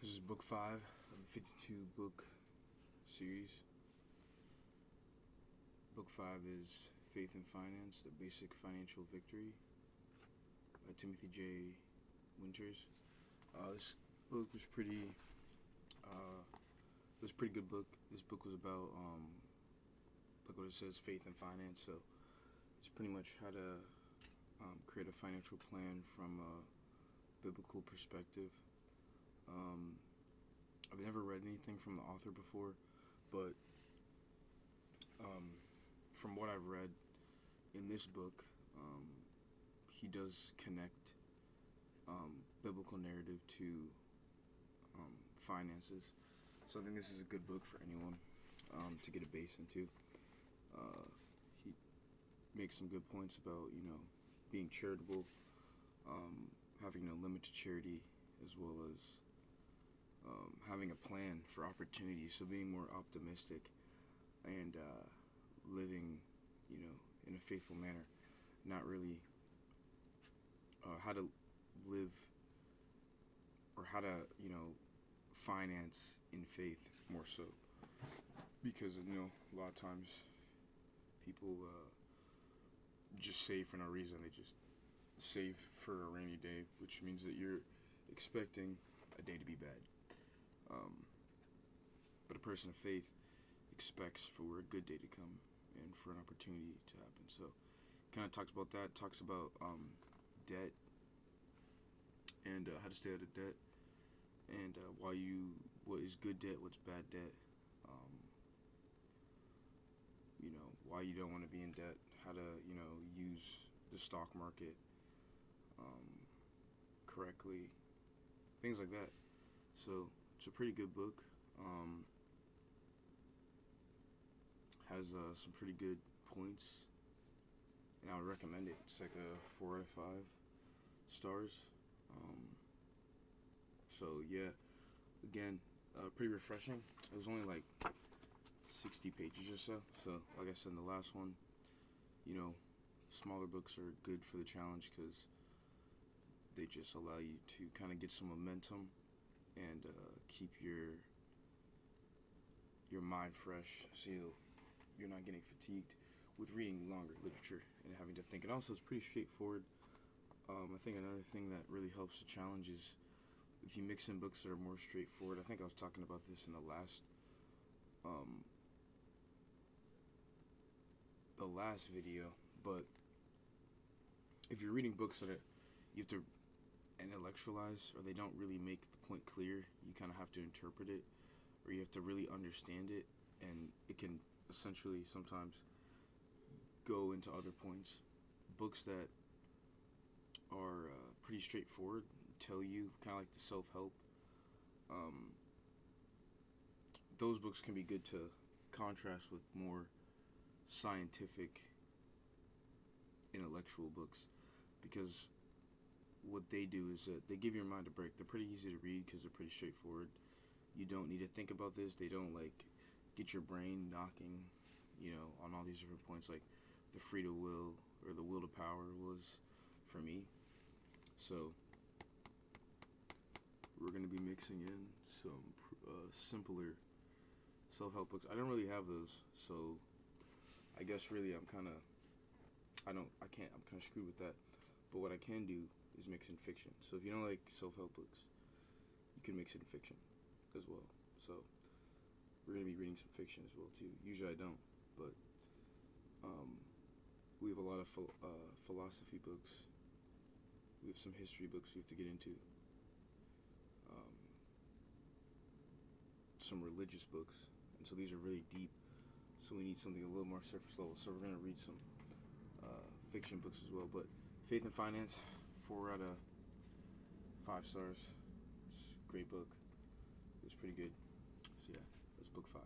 This is book 5 of a 52 book series. Book 5 is Faith and Finance, The Basic Financial Victory by Timothy J. Winters. This book was pretty, it was a pretty good book. This book was about, like what it says, faith and finance. So it's pretty much how to create a financial plan from a biblical perspective. I've never read anything from the author before, but from what I've read in this book, he does connect biblical narrative to finances. So I think this is a good book for anyone to get a base into. He makes some good points about, being charitable, having no limit to charity, as well as having a plan for opportunities, so being more optimistic and living, in a faithful manner, not really how to live or how to, finance in faith more so, because, a lot of times people just save for no reason. They just save for a rainy day, which means that you're expecting a day to be bad. But a person of faith expects for a good day to come and for an opportunity to happen. So kind of talks about that, talks about debt and how to stay out of debt, and what is good debt, what's bad debt, why you don't want to be in debt, how to, use the stock market correctly, things like that. So it's a pretty good book. Has some pretty good points, and I would recommend it. It's like a 4 out of 5 stars. So yeah, again, pretty refreshing. It was only like 60 pages or so. So like I said in the last one, smaller books are good for the challenge because they just allow you to kind of get some momentum and keep your mind fresh, so you're not getting fatigued with reading longer literature and having to think. And also, it's pretty straightforward. I think another thing that really helps the challenge is if you mix in books that are more straightforward. I think I was talking about this in the last video, but if you're reading books that you have to intellectualize, or they don't really make the point clear, you kind of have to interpret it, or you have to really understand it, and it can essentially sometimes go into other points. Books that are pretty straightforward, tell you, kind of like the self-help, those books can be good to contrast with more scientific, intellectual books, because what they do is that they give your mind a break. They're pretty easy to read because they're pretty straightforward. You don't need to think about this. They don't get your brain knocking, on all these different points, like the free to will or the will to power was for me. So we're going to be mixing in some simpler self-help books. I don't really have those, so I guess really I'm kind of screwed with that. But what I can do is mix in fiction. So if you don't like self-help books, you can mix in fiction as well. So we're going to be reading some fiction as well too. Usually I don't, but we have a lot of philosophy books. We have some history books we have to get into. Some religious books. And so these are really deep. So we need something a little more surface level. So we're going to read some fiction books as well. But Faith and Finance, 4 out of 5 stars. It's a great book. It was pretty good. So yeah, that's book 5.